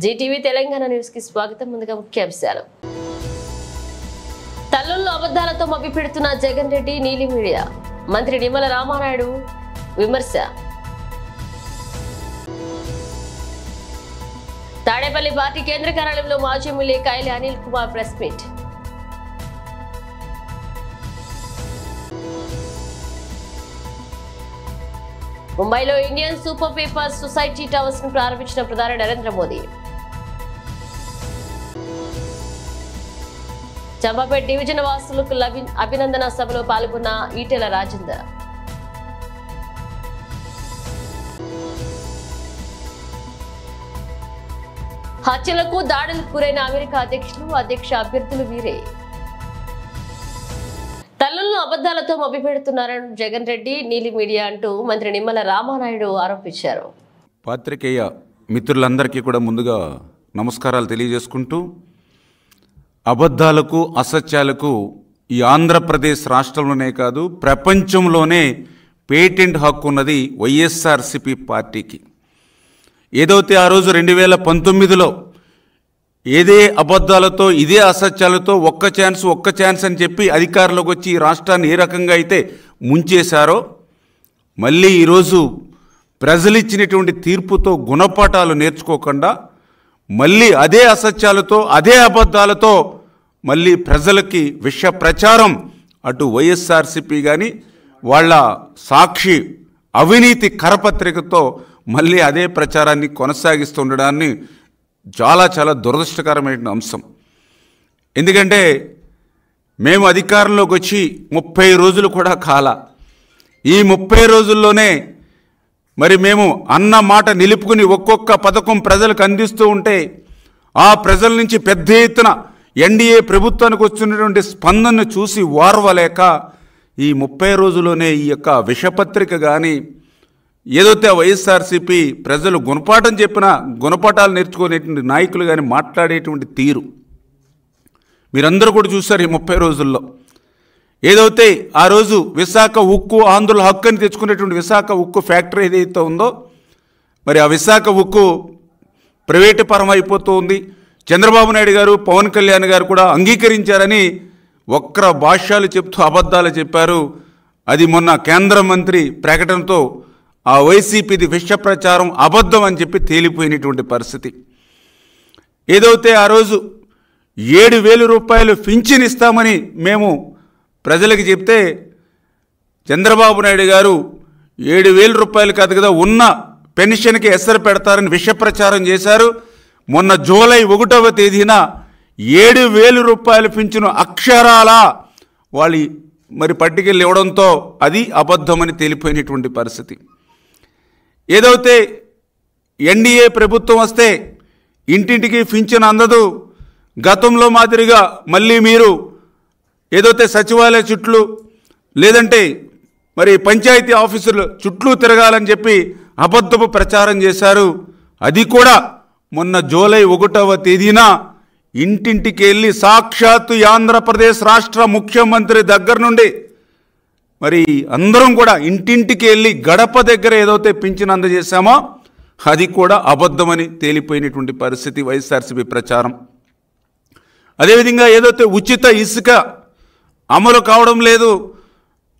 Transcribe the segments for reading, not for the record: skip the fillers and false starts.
Zee TV Telangana news కి స్వాగతం. ముందుగా ముఖ్యాంశాలు. తల్లుల్లో అబద్ధాలతో మభ్యపెడుతున్న జగన్ రెడ్డి నీలి మీడియా. మంత్రి నిమ్మల రామానాయుడు విమర్శ. తాడేపల్లి పార్టీ కేంద్ర కార్యాలయంలో మాజీ MLA Kaili Anil Kumar press meet. ముంబైలో Indian super paper society towers ను ప్రారంభించిన ప్రధాని నరేంద్ర మోదీ. చంపాపేట డివిజన్ వాసులకు అభినందన సభలో పాల్గొన్న ఈటెల రాజేందర్. హత్యలకు దాడులకు గురైన అమెరికా అధ్యక్ష అభ్యర్థులు వీరే. తల్లులను అబద్ధాలతో మభ్యపెడుతున్నారని జగన్ రెడ్డి నీలి మీడియా అంటూ మంత్రి నిమ్మల రామానాయుడు ఆరోపించారు. పాత్రికేయ మిత్రులందరికీ కూడా ముందుగా నమస్కారాలు తెలియజేసుకుంటూ, అబద్ధాలకు అసత్యాలకు ఈ ఆంధ్రప్రదేశ్ రాష్ట్రంలోనే కాదు ప్రపంచంలోనే పేటెంట్ హక్కు ఉన్నది వైఎస్ఆర్సీపీ పార్టీకి. ఏదైతే ఆ రోజు 2019లో ఏదే అబద్ధాలతో ఇదే అసత్యాలతో ఒక్క ఛాన్స్ అని చెప్పి అధికారంలోకి వచ్చి ఈ రాష్ట్రాన్ని ఏ రకంగా అయితే ముంచేశారో, మళ్ళీ ఈరోజు ప్రజలు ఇచ్చినటువంటి తీర్పుతో గుణపాఠాలు నేర్చుకోకుండా మళ్ళీ అదే అసత్యాలతో అదే అబద్ధాలతో మళ్ళీ ప్రజలకి విష ప్రచారం, అటు వైఎస్ఆర్సీపీ కానీ వాళ్ళ సాక్షి అవినీతి కరపత్రికతో మళ్ళీ అదే ప్రచారాన్ని కొనసాగిస్తుండడాన్ని చాలా దురదృష్టకరమైన అంశం. ఎందుకంటే మేము అధికారంలోకి వచ్చి 30 రోజులు కూడా కాల. ఈ 30 రోజుల్లోనే మరి మేము అన్న మాట నిలుపుకుని ఒక్కొక్క పథకం ప్రజలకు అందిస్తూ ఉంటే ఆ ప్రజల నుంచి పెద్ద ఎత్తున ఎన్డీఏ ప్రభుత్వానికి వచ్చినటువంటి స్పందనను చూసి ఓర్వలేక ఈ 30 రోజుల్లోనే ఈ యొక్క విషపత్రిక కానీ ఏదైతే వైఎస్ఆర్సీపీ ప్రజలు గుణపాఠం చెప్పినా గుణపాఠాలు నేర్చుకునేటువంటి నాయకులు కానీ మాట్లాడేటువంటి తీరు మీరందరూ కూడా చూశారు. ఈ 30 రోజుల్లో ఏదైతే ఆ రోజు విశాఖ ఉక్కు ఆంధ్రుల హక్కు అని తెచ్చుకునేటువంటి విశాఖ ఉక్కు ఫ్యాక్టరీ ఏదైతే ఉందో, మరి ఆ విశాఖ ఉక్కు ప్రైవేటు పరం అయిపోతూ ఉంది. చంద్రబాబు నాయుడు గారు, పవన్ కళ్యాణ్ గారు కూడా అంగీకరించారని వక్ర భాష్యాలు చెప్తూ అబద్ధాలు చెప్పారు. అది మొన్న కేంద్ర మంత్రి ప్రకటనతో ఆ వైసీపీది విష ప్రచారం అబద్ధం అని చెప్పి తేలిపోయినటువంటి పరిస్థితి. ఏదైతే ఆ రోజు 7,000 రూపాయలు పింఛన్ ఇస్తామని మేము ప్రజలకు చెప్తే చంద్రబాబు నాయుడు గారు 7,000 రూపాయలు కాదు కదా, ఉన్న పెన్షన్కి ఎసరు పెడతారని విష ప్రచారం చేశారు. మొన్న జూలై 1వ తేదీన 7,000 రూపాయలు పింఛను అక్షరాల వాళ్ళు మరి పట్టుకెళ్ళి ఇవ్వడంతో అది అబద్ధమని తేలిపోయినటువంటి పరిస్థితి. ఏదైతే ఎన్డీఏ ప్రభుత్వం వస్తే ఇంటింటికి పింఛన్ అందదు, గతంలో మాదిరిగా మళ్ళీ మీరు ఏదైతే సచివాలయ చుట్లు లేదంటే మరి పంచాయతీ ఆఫీసులు చుట్టూ తిరగాలని చెప్పి అబద్ధపు ప్రచారం చేశారు. అది కూడా మొన్న జూలై 1వ తేదీన ఇంటింటికి వెళ్ళి సాక్షాత్తు ఆంధ్రప్రదేశ్ రాష్ట్ర ముఖ్యమంత్రి దగ్గర నుండి మరి అందరం కూడా ఇంటింటికి వెళ్ళి గడప దగ్గర ఏదైతే పింఛన్ అందజేశామో అది కూడా అబద్ధమని తేలిపోయినటువంటి పరిస్థితి వైఎస్ఆర్సీపీ ప్రచారం. అదేవిధంగా ఏదైతే ఉచిత ఇసుక అమలు కావడం లేదు,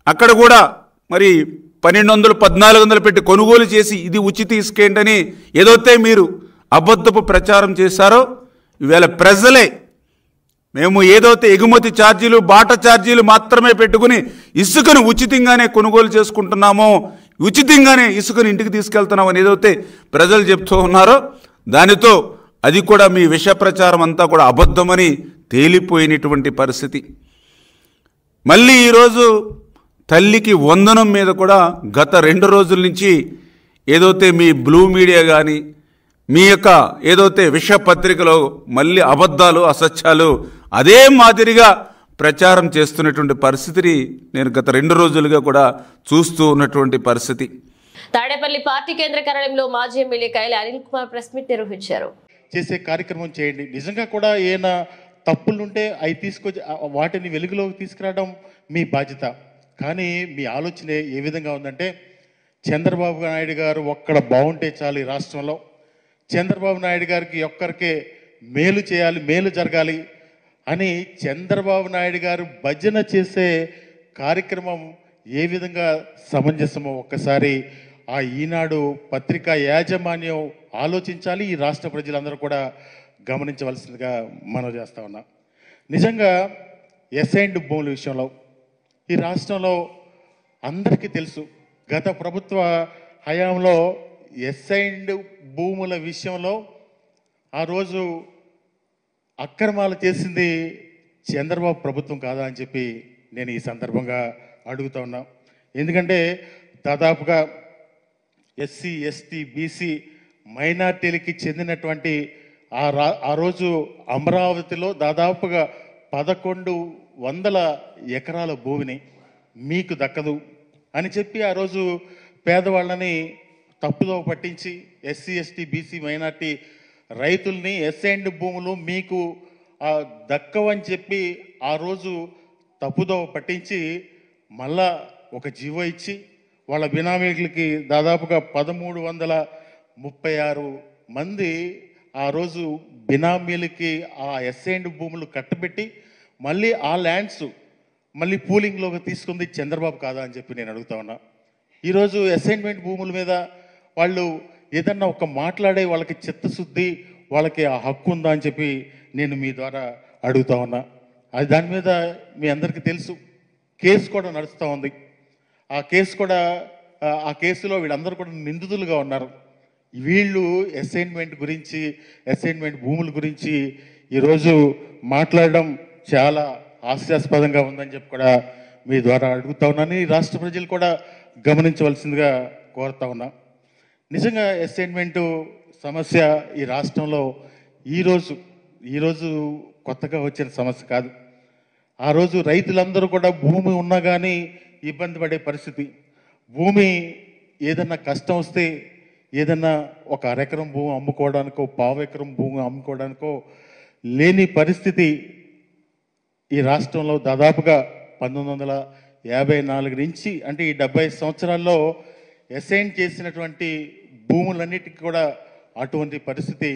అక్కడ కూడా మరి 1,200, 1,400 పెట్టి కొనుగోలు చేసి ఇది ఉచిత ఇసుక ఏంటని ఏదైతే మీరు అబద్ధపు ప్రచారం చేశారో, ఈవేళ ప్రజలే మేము ఏదైతే ఎగుమతి ఛార్జీలు బాట ఛార్జీలు మాత్రమే పెట్టుకుని ఇసుకను ఉచితంగానే కొనుగోలు చేసుకుంటున్నామో, ఉచితంగానే ఇసుకను ఇంటికి తీసుకెళ్తున్నామని ఏదైతే ప్రజలు చెప్తూ ఉన్నారో దానితో అది కూడా మీ విష ప్రచారం అంతా కూడా అబద్ధమని తేలిపోయినటువంటి పరిస్థితి. మళ్ళీ ఈరోజు తల్లికి వందనం మీద కూడా గత 2 రోజుల నుంచి ఏదైతే మీ బ్లూ మీడియా కానీ మీ యొక్క ఏదైతే విష పత్రికలో మళ్ళీ అబద్ధాలు అసత్యాలు అదే మాదిరిగా ప్రచారం చేస్తున్నటువంటి పరిస్థితిని నేను గత 2 రోజులుగా కూడా చూస్తూ ఉన్నటువంటి పరిస్థితి. తాడేపల్లి పార్టీ కేంద్ర కార్యాలయంలో మాజీ MLA Kaili Anil Kumar press meet నిర్వహించారు. చేసే కార్యక్రమం చేయండి. నిజంగా కూడా ఏమైనా తప్పులుంటే అవి తీసుకొచ్చి వాటిని వెలుగులోకి తీసుకురావడం మీ బాధ్యత. కానీ మీ ఆలోచన ఏ విధంగా ఉందంటే చంద్రబాబు నాయుడు గారు ఒక్కడ బాగుంటే చాలు ఈ రాష్ట్రంలో, చంద్రబాబు నాయుడు గారికి ఒక్కరికే మేలు చేయాలి, మేలు జరగాలి అని చంద్రబాబు నాయుడు గారు భజన చేసే కార్యక్రమం ఏ విధంగా సమంజసమో ఒక్కసారి ఆ ఈనాడు పత్రికా యాజమాన్యం ఆలోచించాలి. ఈ రాష్ట్ర ప్రజలందరూ కూడా గమనించవలసిందిగా మనం చేస్తా ఉన్నా. నిజంగా ఎస్ఐండ్ భూముల విషయంలో ఈ రాష్ట్రంలో అందరికీ తెలుసు, గత ప్రభుత్వ హయాంలో ఎస్ఐండ్ భూముల విషయంలో ఆ రోజు అక్రమాలు చేసింది చంద్రబాబు ప్రభుత్వం కాదా అని చెప్పి నేను ఈ సందర్భంగా అడుగుతా ఉన్నా. ఎందుకంటే దాదాపుగా ఎస్సీ, ఎస్టీ, బీసీ మైనార్టీలకి చెందినటువంటి ఆ రోజు అమరావతిలో దాదాపుగా 1100 ఎకరాల భూమిని మీకు దక్కదు అని చెప్పి ఆ రోజు పేదవాళ్ళని తప్పుదో పట్టించి ఎస్సీ, ఎస్టీ, బీసీ మైనార్టీ రైతుల్ని ఎస్ఐండ్ భూములు మీకు దక్కవని చెప్పి ఆ రోజు తప్పుదో పట్టించి మళ్ళా ఒక జీవో ఇచ్చి వాళ్ళ బినామీలకి దాదాపుగా 1336 మంది ఆ రోజు బినామీలకి ఆ ఎస్ఐండ్ భూములు కట్టబెట్టి మళ్ళీ ఆ ల్యాండ్స్ మళ్ళీ పూలింగ్లోకి తీసుకుంది చంద్రబాబు కాదా అని చెప్పి నేను అడుగుతా ఉన్నా. ఈరోజు అసైన్మెంట్ భూముల మీద వాళ్ళు ఏదన్నా ఒక మాట్లాడే వాళ్ళకి చిత్తశుద్ధి, వాళ్ళకి ఆ హక్కు ఉందా అని చెప్పి నేను మీ ద్వారా అడుగుతా ఉన్నా. అది దాని మీద మీ అందరికీ తెలుసు, కేసు కూడా నడుస్తూ ఉంది. ఆ కేసులో వీళ్ళందరూ కూడా నిందితులుగా ఉన్నారు. వీళ్ళు అసైన్మెంట్ గురించి, అసైన్మెంట్ భూముల గురించి ఈరోజు మాట్లాడడం చాలా హాస్యాస్పదంగా ఉందని చెప్పి కూడా మీ ద్వారా అడుగుతా ఉన్నాను. ఈ రాష్ట్ర ప్రజలు కూడా గమనించవలసిందిగా కోరుతా ఉన్నా. నిజంగా అసైన్మెంటు సమస్య ఈ రాష్ట్రంలో ఈరోజు కొత్తగా వచ్చిన సమస్య కాదు. ఆ రోజు రైతులందరూ కూడా భూమి ఉన్నా కానీ ఇబ్బంది పడే పరిస్థితి. భూమి ఏదన్నా కష్టం వస్తే ఏదన్నా ఒక అరెకరం భూమి అమ్ముకోవడానికో, పావు ఎకరం భూమి అమ్ముకోవడానికో లేని పరిస్థితి ఈ రాష్ట్రంలో దాదాపుగా 1954 నుంచి, అంటే ఈ 70 సంవత్సరాల్లో అసైన్ చేసినటువంటి భూములన్నిటికీ కూడా అటువంటి పరిస్థితి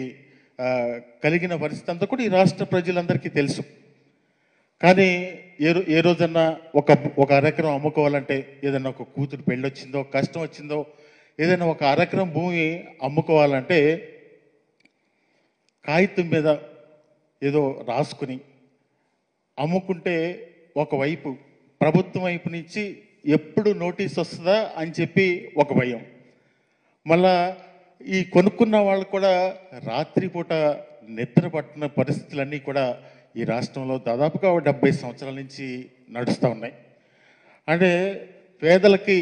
కలిగిన పరిస్థితి అంతా కూడా ఈ రాష్ట్ర ప్రజలందరికీ తెలుసు. కానీ ఏ రోజన్నా ఒక అరెకరం అమ్ముకోవాలంటే, ఏదైనా ఒక కూతురు పెళ్ళొచ్చిందో, కష్టం వచ్చిందో, ఏదైనా ఒక అరెకరం భూమి అమ్ముకోవాలంటే కాగితం మీద ఏదో రాసుకుని అమ్ముకుంటే ఒకవైపు ప్రభుత్వం వైపు నుంచి ఎప్పుడు నోటీస్ వస్తుందా అని చెప్పి ఒక భయం. మళ్ళా ఈ కొనుక్కున్న వాళ్ళు కూడా రాత్రిపూట నిద్ర పట్టిన పరిస్థితులన్నీ కూడా ఈ రాష్ట్రంలో దాదాపుగా 70 సంవత్సరాల నుంచి నడుస్తూ ఉన్నాయి. అంటే పేదలకి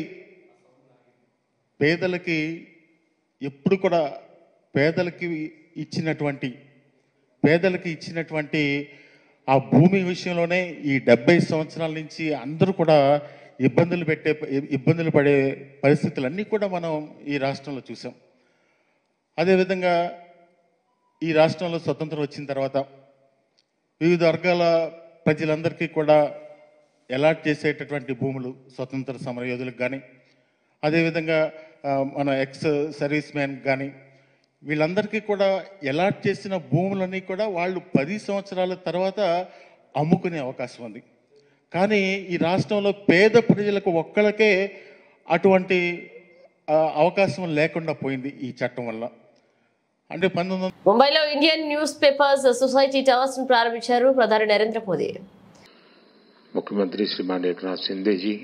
ఎప్పుడు కూడా పేదలకి ఇచ్చినటువంటి ఆ భూమి విషయంలోనే ఈ 70 సంవత్సరాల నుంచి అందరూ కూడా ఇబ్బందులు పడే పరిస్థితులన్నీ కూడా మనం ఈ రాష్ట్రంలో చూసాం. అదేవిధంగా ఈ రాష్ట్రంలో స్వతంత్రం వచ్చిన తర్వాత వివిధ వర్గాల ప్రజలందరికీ కూడా అలాట్ చేసేటటువంటి భూములు స్వతంత్ర సమరయోధులకు కానీ, అదేవిధంగా మన ఎక్స్ సర్వీస్ మ్యాన్ కానీ వీళ్ళందరికీ కూడా అలాట్ చేసిన భూములన్నీ కూడా వాళ్ళు 10 సంవత్సరాల తర్వాత అమ్ముకునే అవకాశం ఉంది. కానీ ఈ రాష్ట్రంలో పేద ప్రజలకు ఒక్కళ్ళకే అటువంటి అవకాశం లేకుండా పోయింది ఈ చట్టం వల్ల. అంటే ముంబైలో Indian news papers society towers ను ప్రారంభించారు ప్రధాని నరేంద్ర మోదీ. मुख्यमंत्री श्रीमान एकनाथ शिंदे जी,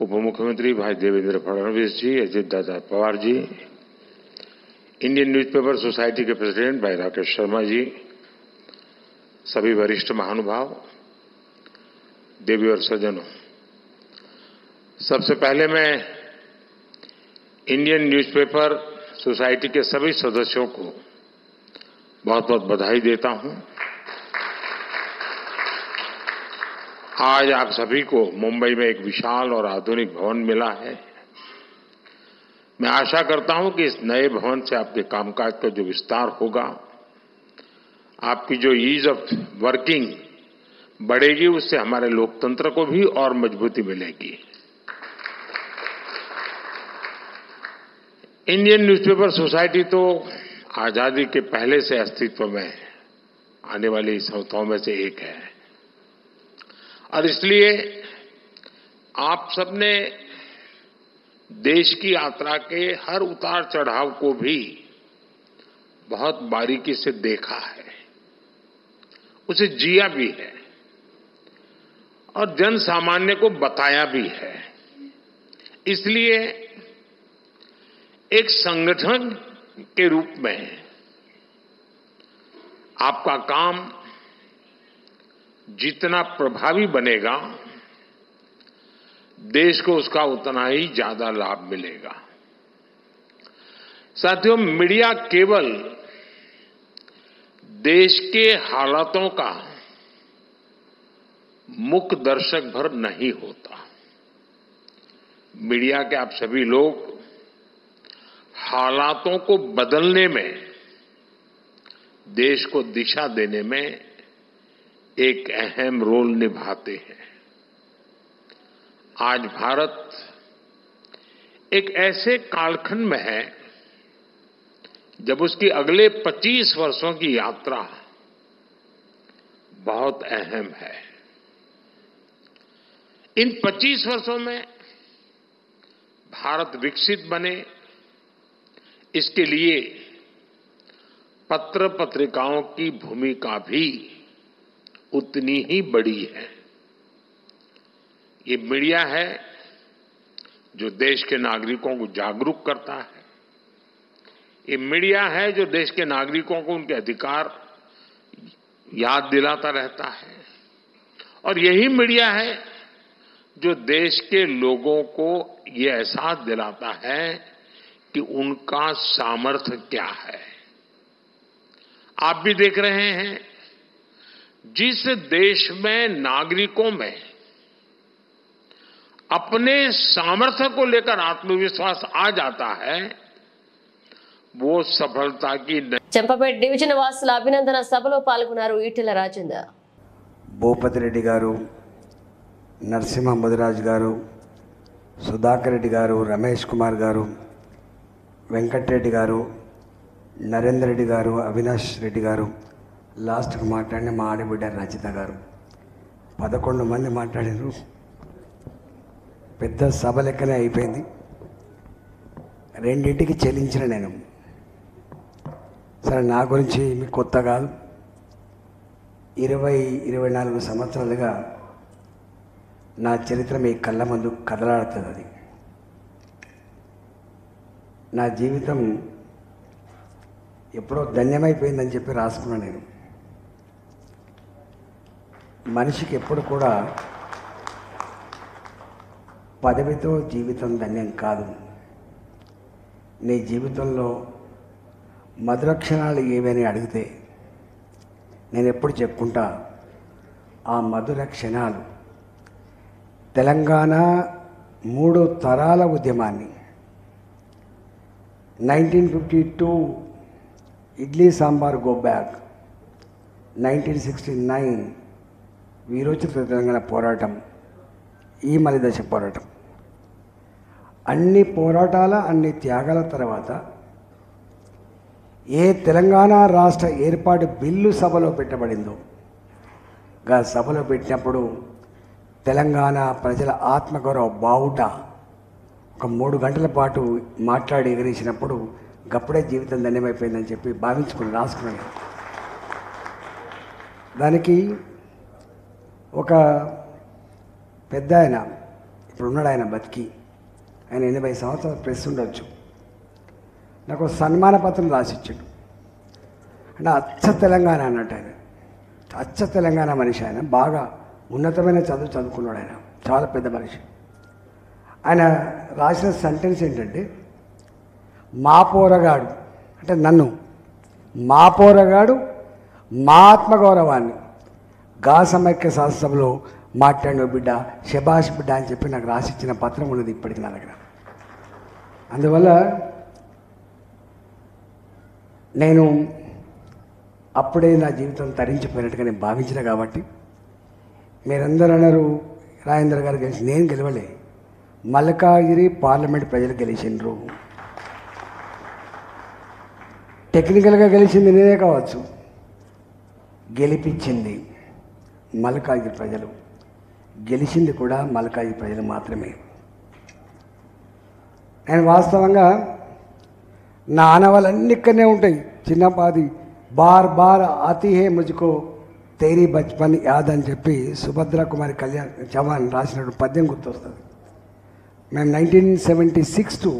उप मुख्यमंत्री भाई देवेंद्र फडणवीस जी, Ajit Dada Pawar ji, Indian newspaper society के प्रेसिडेंट भाई राकेश शर्मा जी, सभी वरिष्ठ महानुभाव, देवी और सज्जनों, सबसे पहले मैं इंडियन न्यूज़पेपर सोसाइटी के सभी सदस्यों को बहुत बहुत बधाई देता हूं। आज आप सभी को मुंबई में एक विशाल और आधुनिक भवन मिला है। मैं आशा करता हूं कि इस नए भवन से आपके कामकाज का जो विस्तार होगा, आपकी जो ईज ऑफ वर्किंग बढ़ेगी, उससे हमारे लोकतंत्र को भी और मजबूती मिलेगी। इंडियन न्यूज़पेपर सोसाइटी तो आजादी के पहले से अस्तित्व में आने वाली संस्थाओं में से एक है और इसलिए आप सबने देश की यात्रा के हर उतार चढ़ाव को भी बहुत बारीकी से देखा है, उसे जिया भी है और जन सामान्य को बताया भी है। इसलिए एक संगठन के रूप में आपका काम जितना प्रभावी बनेगा, देश को उसका उतना ही ज्यादा लाभ मिलेगा। साथियों, मीडिया केवल देश के हालातों का मुख्य दर्शक भर नहीं होता। मीडिया के आप सभी लोग हालातों को बदलने में, देश को दिशा देने में एक अहम रोल निभाते हैं। आज भारत एक ऐसे कालखंड में है जब उसकी अगले 25 वर्षों की यात्रा बहुत अहम है। इन 25 वर्षों में भारत विकसित बने, इसके लिए पत्र पत्रिकाओं की भूमिका भी उतनी ही बड़ी है। ये मीडिया है जो देश के नागरिकों को जागरूक करता है। ये मीडिया है जो देश के नागरिकों को उनके अधिकार याद दिलाता रहता है और यही मीडिया है जो देश के लोगों को ये एहसास दिलाता है कि उनका सामर्थ्य क्या है। आप भी देख रहे हैं, जिस देश में नागरिकों में अपने सामर्थ्य को लेकर आत्मविश्वास आ जाता है, वो सफलता की చెంపపేట డివిజన్ వాసుల అభినందన సభలో పాల్గొన్నారు ఈటెల రాజేందర్. భూపతి రెడ్డి గారు, నరసింహ ముదిరాజ్ గారు, సుధాకర్ రెడ్డి గారు, రమేష్ కుమార్ గారు, వెంకటరెడ్డి గారు, నరేందర్ రెడ్డి గారు, అవినాష్ రెడ్డి గారు, లాస్ట్కి మాట్లాడిన మా ఆడబిడ్డ రచిత గారు, 11 మంది మాట్లాడారు. పెద్ద సభ లెక్కనే అయిపోయింది. రెండింటికి చెల్లించిన నేను. సరే, నా గురించి మీకు కొత్త కాదు. 20-24 సంవత్సరాలుగా నా చరిత్ర మీ కళ్ళ ముందు కదలాడుతుంది. అది నా జీవితం ఎప్పుడో ధన్యమైపోయిందని చెప్పి రాసుకున్నాను నేను. మనిషికి ఎప్పుడు కూడా పదవితో జీవితం ధన్యం కాదు. నీ జీవితంలో మధుర క్షణాలు ఏవని అడిగితే నేను ఎప్పుడు చెప్పుకుంటా, ఆ మధుర క్షణాలు తెలంగాణ 3 తరాల ఉద్యమాన్ని, 1952 ఇడ్లీ సాంబార్ గో బ్యాక్, 1969 వీరోచిత తెలంగాణ పోరాటం, ఈ మలిదశ పోరాటం, అన్ని పోరాటాల అన్ని త్యాగాల తర్వాత ఏ తెలంగాణ రాష్ట్ర ఏర్పాటు బిల్లు సభలో పెట్టబడిందో, గా సభలో పెట్టినప్పుడు తెలంగాణ ప్రజల ఆత్మగౌరవ బావుట ఒక 3 గంటల పాటు మాట్లాడి ఎగిరేసినప్పుడు గప్పుడే జీవితం ధన్యమైపోయిందని చెప్పి భావించుకుని రాసుకున్నాను. దానికి ఒక పెద్ద ఆయన, ఇప్పుడున్నాడు ఆయన బతికి, ఆయన 80 సంవత్సరాల ప్రెస్ ఉండొచ్చు, నాకు సన్మాన పత్రం రాసిచ్చాడు. అంటే అచ్చ తెలంగాణ అన్నట్టు ఆయన, అచ్చ తెలంగాణ మనిషి. ఆయన బాగా ఉన్నతమైన చదువుకున్నాడు. ఆయన చాలా పెద్ద మనిషి. ఆయన రాసిన సెంటెన్స్ ఏంటంటే, మా పోరగాడు అంటే నన్ను, మా పోరగాడు మా ఆత్మగౌరవాన్ని గా సమైక్య శాసనసభలో మాట్లాడిన బిడ్డ, శబాష్ బిడ్డ అని చెప్పి నాకు రాసిచ్చిన పత్రం ఉన్నది ఇప్పటికి నా దగ్గర. అందువల్ల నేను అప్పుడే నా జీవితం తరించిపోయినట్టుగా నేను భావించిన కాబట్టి, మీరందరూ అన్నారు రాజేందర్ గారు గెలిచి, నేను గెలవలే, మల్కాగిరి పార్లమెంట్ ప్రజలు గెలిచిండ్రు. టెక్నికల్గా గెలిచింది నేనే కావచ్చు, గెలిపించింది మల్కాజ్గిరి ప్రజలు, గెలిచింది కూడా మల్కాజ్గిరి ప్రజలు మాత్రమే. నేను వాస్తవంగా నా ఆనవాళ్ళన్నీ ఇక్కడనే ఉంటాయి. చిన్నపాది బార్ బార్ ఆతి హే ముజ్కో తేరీ బచ్పన్ యాద్ అని చెప్పి సుభద్రా కుమారి కళ్యాణ్ చవాన్ రాసినటువంటి పద్యం గుర్తొస్తుంది. మేము 1976 to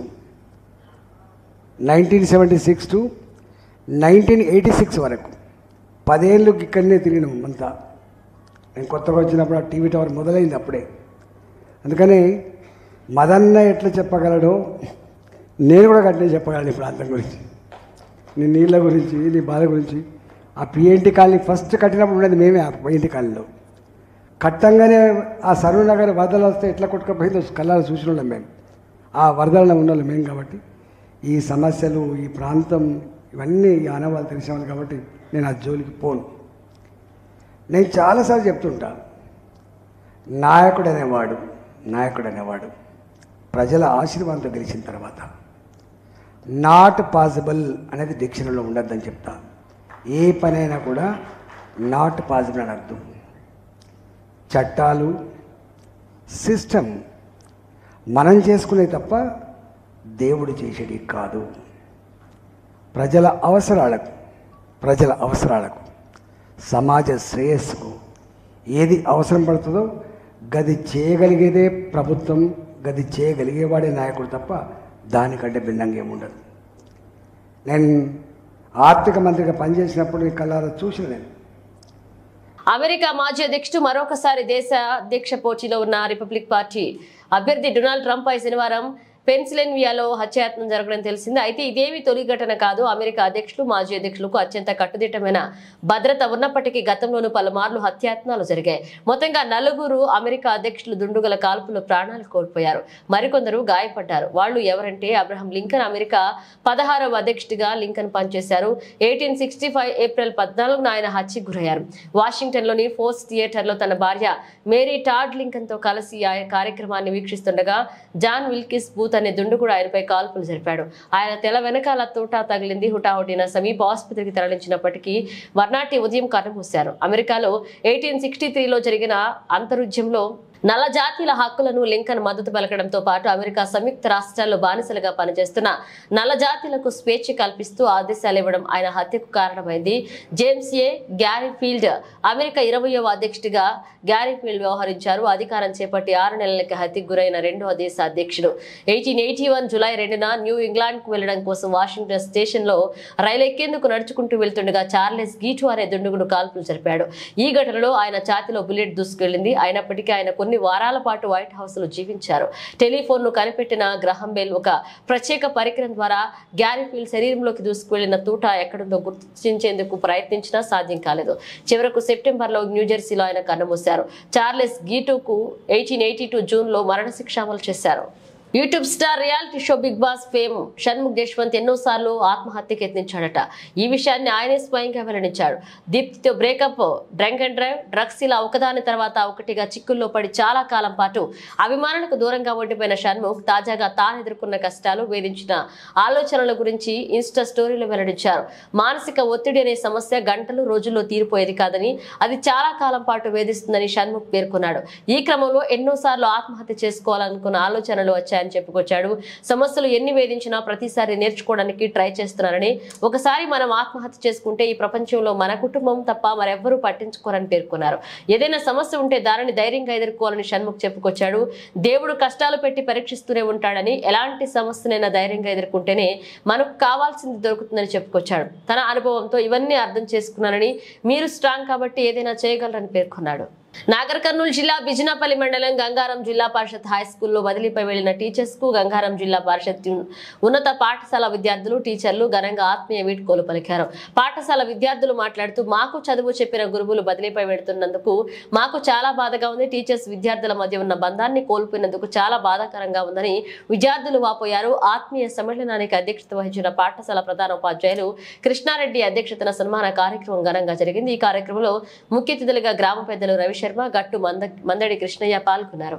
1986 వరకు 10 ఏళ్ళు ఇక్కడనే తిరిగినాం అంతా. నేను కొత్తగా వచ్చినప్పుడు ఆ టీవీ టవర్ మొదలైంది అప్పుడే. అందుకని మదన్న ఎట్లా చెప్పగలడో నేను కూడా గట్టినే చెప్పగలను ఈ ప్రాంతం గురించి, నీ నీళ్ళ గురించి, నీ బాధ గురించి. ఆ పిఎన్టీ కాలనీ ఫస్ట్ కట్టినప్పుడు ఉండేది మేమే. ఆ పిఎన్టీ కాలనీలో కట్టంగానే ఆ సరూర్ నగర్ వరదలు వస్తే ఎట్లా కొట్టుకపోయిందో కళ్ళాలు చూసిన వాళ్ళం మేము. ఆ వరదలను ఉన్నోళ్ళం మేము. కాబట్టి ఈ సమస్యలు, ఈ ప్రాంతం, ఇవన్నీ ఈ ఆనవాళ్ళు తెలిసేవాళ్ళు. కాబట్టి నేను ఆ జోలికి పోను. నేను చాలాసార్లు చెప్తుంటాను, నాయకుడు అనేవాడు ప్రజల ఆశీర్వాదంతో గెలిచిన తర్వాత నాట్ పాసిబుల్ అనేది డిక్షనరీలో ఉండద్దని చెప్తా. ఏ పనైనా కూడా నాట్ పాసిబుల్ అని అర్థం. చట్టాలు, సిస్టమ్ మనం చేసుకునే తప్ప దేవుడు చేసేది కాదు. ప్రజల అవసరాలకు సమాజ శ్రేయస్సుకు ఏది అవసరం పడుతుందో గది చేయగలిగేదే ప్రభుత్వం, గది చేయగలిగేవాడే నాయకుడు తప్ప దానికంటే భిన్నంగా ఏముండదు. నేను ఆర్థిక మంత్రిగా పనిచేసినప్పుడు ఈ కళ్ళారా చూసిన నేను. అమెరికా మాజీ అధ్యక్షుడు మరొకసారి దేశ అధ్యక్ష పోటీలో ఉన్న రిపబ్లిక్ పార్టీ అభ్యర్థి డొనాల్డ్ ట్రంప్ పై శనివారం పెన్సిల్వేనియాలో హత్యాయత్నం జరగడం తెలిసింది. అయితే ఇదేమీ తొలి ఘటన కాదు. అమెరికా అధ్యక్షులు, మాజీ అధ్యక్షులకు అత్యంత కట్టుదిట్టమైన భద్రత ఉన్నప్పటికీ గతంలోనూ పలుమార్లు హత్యాయత్నాలు జరిగాయి. మొత్తంగా 4 అమెరికా అధ్యక్షులు దుండుగల కాల్పులో ప్రాణాలు కోల్పోయారు, మరికొందరు గాయపడ్డారు. వాళ్ళు ఎవరంటే అబ్రహం లింకన్. అమెరికా 16వ అధ్యక్షుడిగా లింకన్ పనిచేశారు. 1865 ఏప్రిల్ 14న ఆయన హత్యకు గురయ్యారు. వాషింగ్టన్లోని ఫోర్స్ థియేటర్లో తన భార్య మేరీ టాడ్ లింకన్తో కలిసి ఆ కార్యక్రమాన్ని వీక్షిస్తుండగా జాన్ విల్కిస్ బూత్ అనే దుండుగుడు ఆయనపై కాల్పులు జరిపాడు. ఆయన తెల వెనకాల తోటా తగిలింది. హుటాహుటిన సమీప ఆసుపత్రికి తరలించినప్పటికీ మర్నాటి ఉదయం కన్నుమూశారు. అమెరికాలో 1863లో జరిగిన అంతరుద్యమంలో నల్ల జాతీయుల హక్కులను లింకన్ మద్దతు పలకడంతో పాటు అమెరికా సంయుక్త రాష్ట్రాల్లో బానిసలుగా పనిచేస్తున్న నల్ల జాతీయులకు స్వేచ్ఛ కల్పిస్తూ ఆదేశాలు ఇవ్వడం ఆయన హత్యకు కారణమైంది. జేమ్స్ ఏ గ్యారీఫీల్డ్ అమెరికా 20వ అధ్యక్షుడిగా గ్యారీఫీల్డ్ వ్యవహరించారు. అధికారం చేపట్టి 6 నెలలకి హత్యకు గురైన రెండవ దేశ అధ్యక్షుడు. 1881 జూలై 2న న్యూ ఇంగ్లాండ్ కు వెళ్లడం కోసం వాషింగ్టన్ స్టేషన్ లో రైలు ఎక్కేందుకు నడుచుకుంటూ వెళ్తుండగా చార్లెస్ గీటు అనే దుండుగుడు కాల్పులు జరిపాడు. ఈ ఘటనలో ఆయన ఛాతీలో బుల్లెట్ దూసుకెళ్లింది. అయినప్పటికీ ఆయన కొన్ని వారాల పాటు వైట్ హౌస్ లో జీవించారు. టెలిఫోన్ ను కనిపెట్టిన గ్రహం బెల్ ఒక ప్రత్యేక పరికరం ద్వారా గ్యారీఫీల్డ్ శరీరంలోకి దూసుకువెళ్లిన తూట ఎక్కడుందో గుర్తించేందుకు ప్రయత్నించినా సాధ్యం కాలేదు. చివరకు సెప్టెంబర్లో న్యూజెర్సీలో ఆయన కన్నుమూశారు. చార్లెస్ గీటుకు 1882 జూన్లో మరణశిక్ష అమలు చేశారు. YouTube star reality show Bigg Boss fame Shanmukh Deshwanth ఎన్నోసార్లు ఆత్మహత్యకు యత్నించాడట. ఈ విషయాన్ని ఆయనే స్వయంగా వెల్లడించాడు. దీప్తితో breakup, drunk and drive, drugs ఇలా ఒకదాని తర్వాత ఒకటిగా చిక్కుల్లో పడి చాలా కాలం పాటు అభిమానులకు దూరంగా ఉండిపోయిన షణ్ముఖ్ తాజాగా తాను ఎదుర్కొన్న కష్టాలు, వేధించిన ఆలోచనల గురించి ఇన్స్టా స్టోరీలో వెల్లడించారు. మానసిక ఒత్తిడి అనే సమస్య గంటలు, రోజుల్లో తీరిపోయేది కాదని, అది చాలా కాలం పాటు వేధిస్తుందని షణ్ముఖ్ పేర్కొన్నాడు. ఈ క్రమంలో ఎన్నోసార్లు ఆత్మహత్య చేసుకోవాలనుకున్న ఆలోచనలు వచ్చాయని చెప్పుకొచ్చాడు. సమస్యలు ఎన్ని వేధించినా ప్రతిసారి నేర్చుకోవడానికి ట్రై చేస్తున్నారని, ఒకసారి మనం ఆత్మహత్య చేసుకుంటే ఈ ప్రపంచంలో మన కుటుంబం తప్ప మరెవ్వరూ పట్టించుకోరని పేర్కొన్నారు. ఏదైనా సమస్య ఉంటే దానిని ధైర్యంగా ఎదుర్కోవాలని షణ్ముఖ్ చెప్పుకొచ్చాడు. దేవుడు కష్టాలు పెట్టి పరీక్షిస్తూనే ఉంటాడని, ఎలాంటి సమస్యనైనా ధైర్యంగా ఎదుర్కొంటేనే మనకు కావాల్సింది దొరుకుతుందని చెప్పుకొచ్చాడు. తన అనుభవంతో ఇవన్నీ అర్థం చేసుకున్నానని, మీరు స్ట్రాంగ్ కాబట్టి ఏదైనా చేయగలరని పేర్కొన్నాడు. నాగర్ కర్నూలు జిల్లా బిజినాపల్లి మండలం గంగారం జిల్లా పరిషత్ హై స్కూల్లో బదిలీపై వెళ్లిన టీచర్స్ కు గంగారం జిల్లా పరిషత్ ఉన్నత పాఠశాల విద్యార్థులు, టీచర్లు ఘనంగా ఆత్మీయ వీడ్కోలు పలికారు. పాఠశాల విద్యార్థులు మాట్లాడుతూ, మాకు చదువు చెప్పిన గురువులు బదిలీపై వెళ్తున్నందుకు మాకు చాలా బాధగా ఉంది. టీచర్స్ విద్యార్థుల మధ్య ఉన్న బంధాన్ని కోల్పోయినందుకు చాలా బాధాకరంగా ఉందని విద్యార్థులు వాపోయారు. ఆత్మీయ సమ్మేళనానికి అధ్యక్షత వహించిన పాఠశాల ప్రధాన ఉపాధ్యాయులు కృష్ణారెడ్డి అధ్యక్షతన సన్మాన కార్యక్రమం ఘనంగా జరిగింది. ఈ కార్యక్రమంలో ముఖ్య అతిథులుగా గ్రామ పెద్దలు రవి శర్మ, గట్టు మందడి కృష్ణయ్య పాల్గొన్నారు.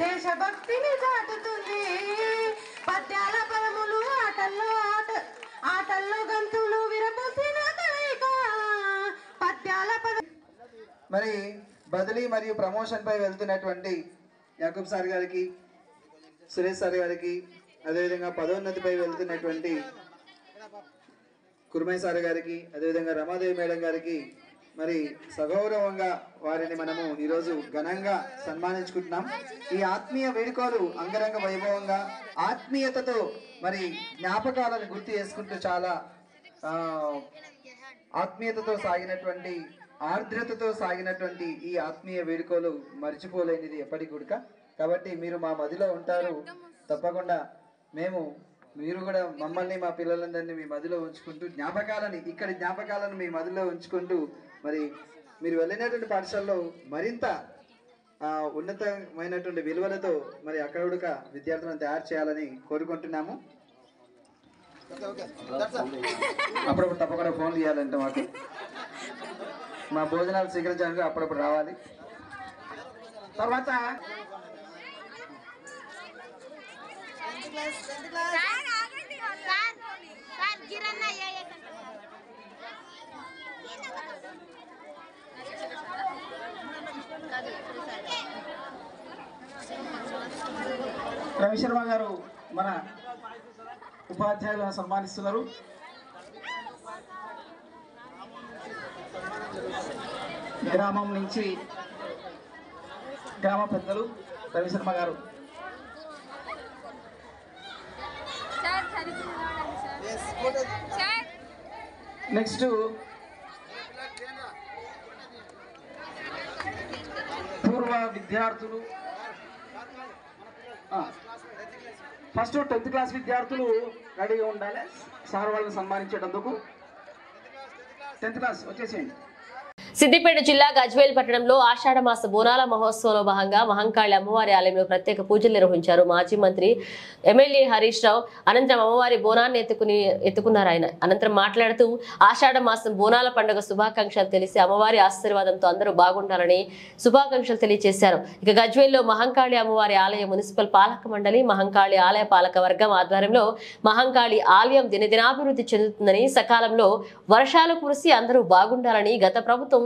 దేశభక్తిని చాటుతుంది పద్యాల పదములు ఆటల్లో ఆట మరి బదిలీ మరియు ప్రమోషన్పై వెళ్తున్నటువంటి యాకూబ్ సార్ గారికి, సురేష్ సార్ గారికి, అదేవిధంగా పదోన్నతిపై వెళ్తున్నటువంటి కుర్మయ్య సార్ గారికి, అదేవిధంగా రమాదేవి మేడం గారికి మరి సగౌరవంగా వారిని మనము ఈరోజు ఘనంగా సన్మానించుకుంటున్నాం. ఈ ఆత్మీయ వేడుకలు అంగరంగ వైభవంగా ఆత్మీయతతో మరి జ్ఞాపకాలను గుర్తు చేసుకుంటూ చాలా ఆత్మీయతతో సాగినటువంటి, ఆర్ద్రతతో సాగినటువంటి ఈ ఆత్మీయ వేడుకలు మర్చిపోలేనిది ఎప్పటికి కూడా. కాబట్టి మీరు మా మదిలో ఉంటారు తప్పకుండా. మీరు కూడా మమ్మల్ని, మా పిల్లలందరినీ మీ మదిలో ఉంచుకుంటూ ఇక్కడి జ్ఞాపకాలను మీ మదిలో ఉంచుకుంటూ మరి మీరు వెళ్ళినటువంటి పాఠశాలలో మరింత ఉన్నతమైనటువంటి విలువలతో మరి అక్కడ కూడా విద్యార్థులను తయారు చేయాలని కోరుకుంటున్నాము. అప్పుడప్పుడు తప్పకుండా ఫోన్ చేయాలంటే మాకు మా భోజనాలు స్వీకరించడానికి అప్పుడప్పుడు రావాలి. తర్వాత రవిశర్మ గారు మన ఉపాధ్యాయులను సన్మానిస్తున్నారు. గ్రామం నుంచి గ్రామ పెద్దలు రవిశర్మ గారు. నెక్స్ట్ పూర్వ విద్యార్థులు, ఫస్ట్ 10th క్లాస్ విద్యార్థులు రెడీగా ఉండాలి సార్ వాళ్ళని సన్మానించేటందుకు. 10th క్లాస్ వచ్చేసేయండి. సిద్దిపేట జిల్లా గజ్వేల్ పట్టణంలో ఆషాఢమాస బోనాల మహోత్సవంలో భాగంగా మహంకాళి అమ్మవారి ఆలయంలో ప్రత్యేక పూజలు నిర్వహించారు. మాజీ మంత్రి ఎమ్మెల్యే హరీష్ రావు అనంతరం అమ్మవారి బోనాన్ని ఎత్తుకున్నారు. ఆయన అనంతరం మాట్లాడుతూ ఆషాఢమాసం బోనాల పండుగ శుభాకాంక్షలు తెలిసి అమ్మవారి ఆశీర్వాదంతో అందరూ బాగుండాలని శుభాకాంక్షలు తెలియజేశారు. ఇక గజ్వేల్లో మహంకాళి అమ్మవారి ఆలయ మున్సిపల్ పాలక మండలి, మహంకాళి ఆలయ పాలక వర్గం ఆధ్వర్యంలో మహంకాళి ఆలయం దినదినాభివృద్ధి చెందుతుందని, సకాలంలో వర్షాలు కురిసి అందరూ బాగుండాలని, గత ప్రభుత్వం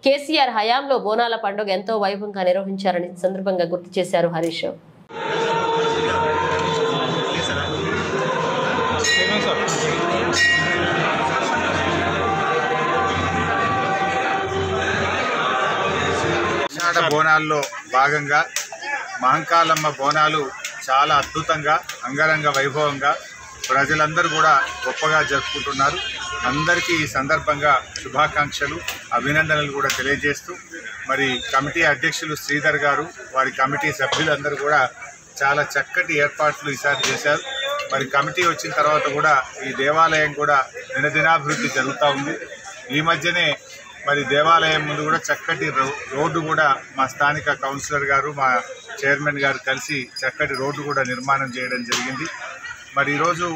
కేసీఆర్ హయాంలో బోనాల పండుగ ఎంతో వైభవంగా నిర్వహించారని సందర్భంగా గుర్తు చేశారు హరీష్. బోనాల్లో భాగంగా మహంకాళమ్మ బోనాలు చాలా అద్భుతంగా అంగరంగ వైభవంగా ప్రజలందరూ కూడా గొప్పగా జరుపుకుంటున్నారు. అందరికీ ఈ సందర్భంగా శుభాకాంక్షలు, అభినందనలు కూడా తెలియజేస్తూ మరి కమిటీ అధ్యక్షులు శ్రీధర్ గారు, వారి కమిటీ సభ్యులందరూ కూడా చాలా చక్కటి ఏర్పాట్లు ఈసారి చేశారు. మరి కమిటీ వచ్చిన తర్వాత కూడా ఈ దేవాలయం కూడా దినదినాభివృద్ధి జరుగుతూ ఉంది. ఈ మధ్యనే మరి దేవాలయం ముందు కూడా చక్కటి రోడ్డు కూడా మా స్థానిక కౌన్సిలర్ గారు, మా చైర్మన్ గారు కలిసి చక్కటి రోడ్డు కూడా నిర్మాణం చేయడం జరిగింది. మరి ఈరోజు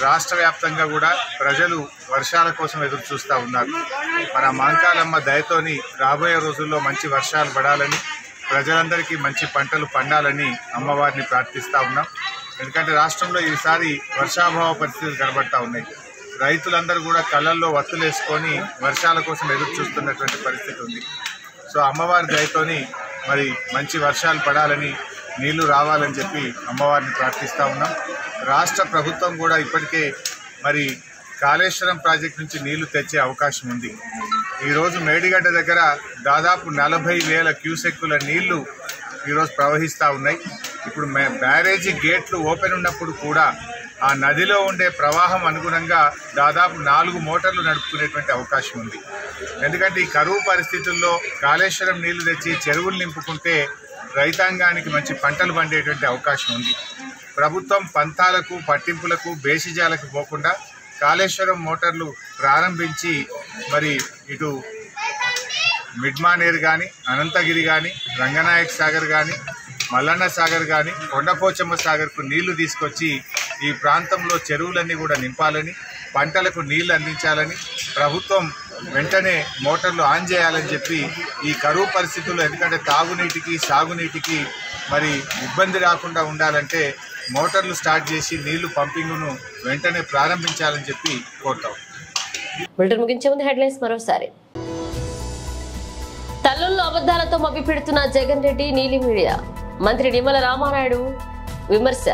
రాష్ట్ర వ్యాప్తంగా కూడా ప్రజలు వర్షాల కోసం ఎదురు చూస్తూ ఉన్నారు. మన మహంకాళమ్మ దయతోని రాబోయే రోజుల్లో మంచి వర్షాలు పడాలని, ప్రజలందరికీ మంచి పంటలు పండాలని అమ్మవారిని ప్రార్థిస్తూ ఉన్నాం. ఎందుకంటే రాష్ట్రంలో ఈసారి వర్షాభావ పరిస్థితులు కనబడతా ఉన్నాయి. రైతులందరూ కూడా కళ్ళల్లో వత్తులేసుకొని వర్షాల కోసం ఎదురు చూస్తున్నటువంటి పరిస్థితి ఉంది. సో అమ్మవారి దయతోని మరి మంచి వర్షాలు పడాలని, నీళ్లు రావాలని చెప్పి అమ్మవారిని ప్రార్థిస్తూ ఉన్నాం. రాష్ట్ర ప్రభుత్వం కూడా ఇప్పటికే మరి కాళేశ్వరం ప్రాజెక్టు నుంచి నీళ్లు తెచ్చే అవకాశం ఉంది. ఈరోజు మేడిగడ్డ దగ్గర దాదాపు 40,000 క్యూసెక్కుల నీళ్లు ఈరోజు ప్రవహిస్తూ ఉన్నాయి. ఇప్పుడు బ్యారేజీ గేట్లు ఓపెన్ ఉన్నప్పుడు కూడా ఆ నదిలో ఉండే ప్రవాహం అనుగుణంగా దాదాపు 4 మోటార్లు నడుపుకునేటువంటి అవకాశం ఉంది. ఎందుకంటే ఈ కరువు పరిస్థితుల్లో కాళేశ్వరం నీళ్లు తెచ్చి చెరువులు నింపుకుంటే రైతాంగానికి మంచి పంటలు పండేటువంటి అవకాశం ఉంది. ప్రభుత్వం పంతాలకు, పట్టింపులకు, బేసిజాలకు పోకుండా కాళేశ్వరం మోటార్లు ప్రారంభించి మరి ఇటు మిడ్మానేర్ కానీ, అనంతగిరి కానీ, రంగనాయక్ సాగర్ కానీ, మల్లన్న సాగర్ కానీ, కొండపోచమ్మ సాగర్కు నీళ్లు తీసుకొచ్చి ఈ ప్రాంతంలో చెరువులన్నీ కూడా నింపాలని, పంటలకు నీళ్లు అందించాలని ప్రభుత్వం వెంటనే మోటార్లు ఆన్ చేయాలని చెప్పి ఈ కరువు పరిస్థితుల్లో, ఎందుకంటే తాగునీటికి, సాగునీటికి మరి ఇబ్బంది రాకుండా ఉండాలంటే మోటార్లు స్టార్ట్ చేసి నీళ్లు పంపింగ్ను వెంటనే ప్రారంభించాలని చెప్పి కోరుతాం. బులెటిన్ ముగించే ముందు హెడ్లైన్స్ మరోసారి. తల్లుల అబద్ధాలతో మభ్యపెడుతున్న జగన్ రెడ్డి నీలి మీడియా, మంత్రి నిమ్మల రామానాయుడు విమర్శ.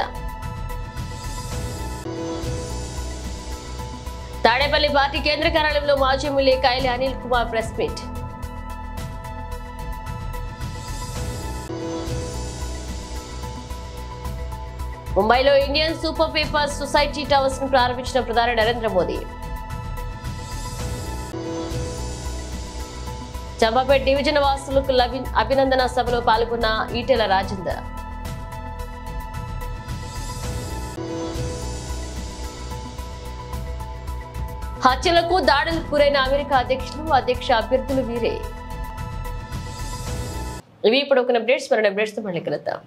తాడేపల్లి పార్టీ కేంద్ర కార్యాలయంలో మాజీ MLA Kaili Anil Kumar press meet. ముంబైలో Indian super paper society towers ను ప్రారంభించిన ప్రధాని నరేంద్ర మోదీ. చంపాపేట డివిజన్ వాసులకు అభినందన సభలో పాల్గొన్న ఈటెల రాజేందర్. హత్యలకు దాడులకు గురైన అమెరికా అధ్యక్ష అభ్యర్థులు వీరే. ఇవి ఇప్పుడు ఒక అప్డేట్స్, మరో అప్డేట్స్ తో మళ్ళీ కలుద్దాం.